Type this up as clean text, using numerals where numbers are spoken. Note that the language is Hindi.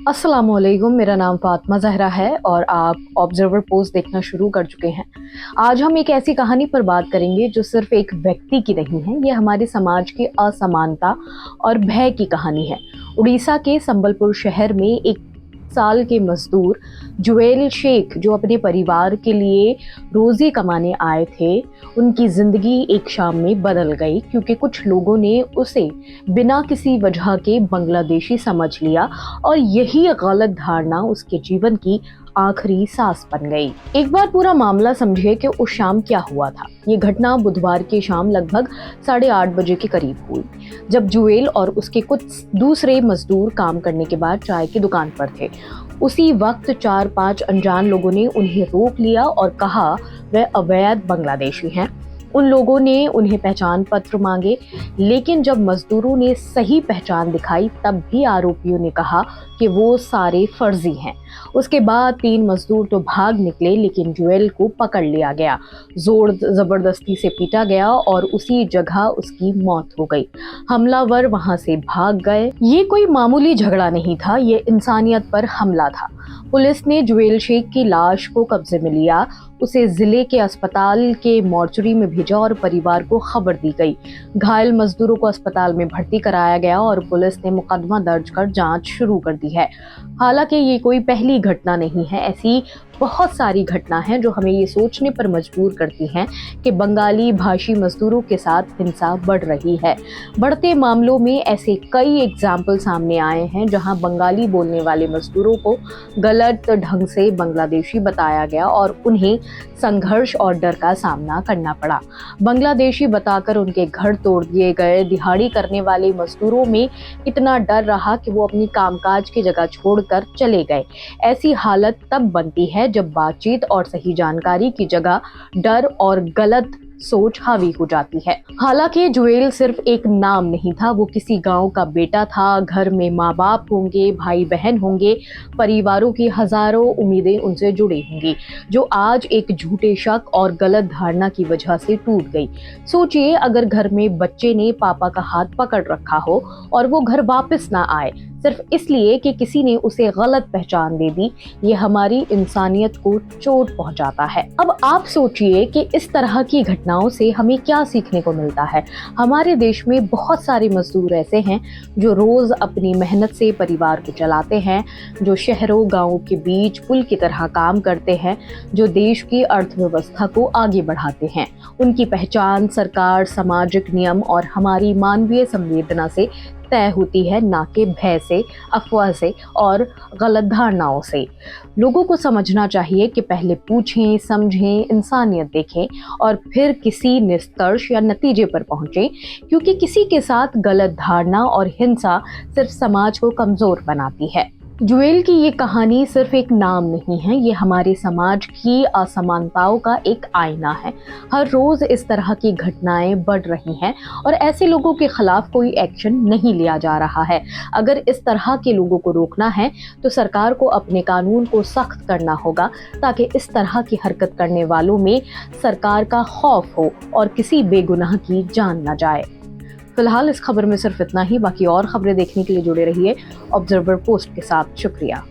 अस्सलामुअलैकुम, मेरा नाम फातिमा ज़हरा है और आप ऑब्जर्वर पोस्ट देखना शुरू कर चुके हैं। आज हम एक ऐसी कहानी पर बात करेंगे जो सिर्फ एक व्यक्ति की नहीं है, ये हमारे समाज की असमानता और भय की कहानी है। उड़ीसा के संबलपुर शहर में एक साल के मजदूर जुएल शेख जो अपने परिवार के लिए रोजी कमाने आए थे, उनकी जिंदगी एक शाम में बदल गई क्योंकि कुछ लोगों ने उसे बिना किसी वजह के बांग्लादेशी समझ लिया और यही गलत धारणा उसके जीवन की आखिरी सांस बन गई। एक बार पूरा मामला समझिए कि उस शाम क्या हुआ था। ये घटना बुधवार की शाम लगभग 8:30 बजे के करीब हुई, जब जुएल और उसके कुछ दूसरे मजदूर काम करने के बाद चाय की दुकान पर थे। उसी वक्त 4-5 अनजान लोगों ने उन्हें रोक लिया और कहा वह अवैध बांग्लादेशी हैं। उन लोगों ने उन्हें पहचान पत्र मांगे, लेकिन जब मजदूरों ने सही पहचान दिखाई तब भी आरोपियों ने कहा कि वो सारे फर्जी हैं। उसके बाद 3 मजदूर तो भाग निकले, लेकिन जुएल को पकड़ लिया गया, जोर जबरदस्ती से पीटा गया और उसी जगह उसकी मौत हो गई। हमलावर वहां से भाग गए। ये कोई मामूली झगड़ा नहीं था, ये इंसानियत पर हमला था। पुलिस ने जुएल शेख की लाश को कब्जे में लिया, उसे जिले के अस्पताल के मॉर्चरी में भेजा और परिवार को खबर दी गई। घायल मजदूरों को अस्पताल में भर्ती कराया गया और पुलिस ने मुकदमा दर्ज कर जांच शुरू कर दी है। हालांकि ये कोई पहली घटना नहीं है, ऐसी बहुत सारी घटना हैं जो हमें ये सोचने पर मजबूर करती हैं कि बंगाली भाषी मजदूरों के साथ हिंसा बढ़ रही है। बढ़ते मामलों में ऐसे कई एग्जाम्पल सामने आए हैं जहां बंगाली बोलने वाले मजदूरों को गलत ढंग से बांग्लादेशी बताया गया और उन्हें संघर्ष और डर का सामना करना पड़ा। बांग्लादेशी बताकर उनके घर तोड़ दिए गए। दिहाड़ी करने वाले मजदूरों में इतना डर रहा कि वो अपनी कामकाज की जगह छोड़कर चले गए। ऐसी हालत तब बनती है जब बातचीत और सही जानकारी की जगह डर और गलत सोच हावी हो जाती है। हालांकि जुएल सिर्फ एक नाम नहीं था, वो किसी गांव का बेटा था। घर में माँ बाप होंगे, भाई बहन होंगे, परिवारों की हजारों उम्मीदें उनसे जुड़ी होंगी, जो आज एक झूठे शक और गलत धारणा की वजह से टूट गई। सोचिए, अगर घर में बच्चे ने पापा का हाथ पकड़ रखा हो और वो घर वापस ना आए सिर्फ इसलिए कि किसी ने उसे गलत पहचान दे दी, ये हमारी इंसानियत को चोट पहुंचाता है। अब आप सोचिए कि इस तरह की घटनाओं से हमें क्या सीखने को मिलता है। हमारे देश में बहुत सारे मजदूर ऐसे हैं जो रोज अपनी मेहनत से परिवार को चलाते हैं, जो शहरों गांवों के बीच पुल की तरह काम करते हैं, जो देश की अर्थव्यवस्था को आगे बढ़ाते हैं। उनकी पहचान सरकार, सामाजिक नियम और हमारी मानवीय संवेदना से तय होती है, ना कि भय से, अफवाह से और गलत धारणाओं से। लोगों को समझना चाहिए कि पहले पूछें, समझें, इंसानियत देखें और फिर किसी निष्कर्ष या नतीजे पर पहुंचें, क्योंकि किसी के साथ गलत धारणा और हिंसा सिर्फ समाज को कमजोर बनाती है। जुएल की ये कहानी सिर्फ एक नाम नहीं है, ये हमारे समाज की असमानताओं का एक आईना है। हर रोज इस तरह की घटनाएं बढ़ रही हैं और ऐसे लोगों के खिलाफ कोई एक्शन नहीं लिया जा रहा है। अगर इस तरह के लोगों को रोकना है तो सरकार को अपने कानून को सख्त करना होगा, ताकि इस तरह की हरकत करने वालों में सरकार का खौफ हो और किसी बेगुनाह की जान न जाए। फिलहाल इस खबर में सिर्फ इतना ही। बाकी और खबरें देखने के लिए जुड़े रहिए ऑब्जर्वर पोस्ट के साथ। शुक्रिया।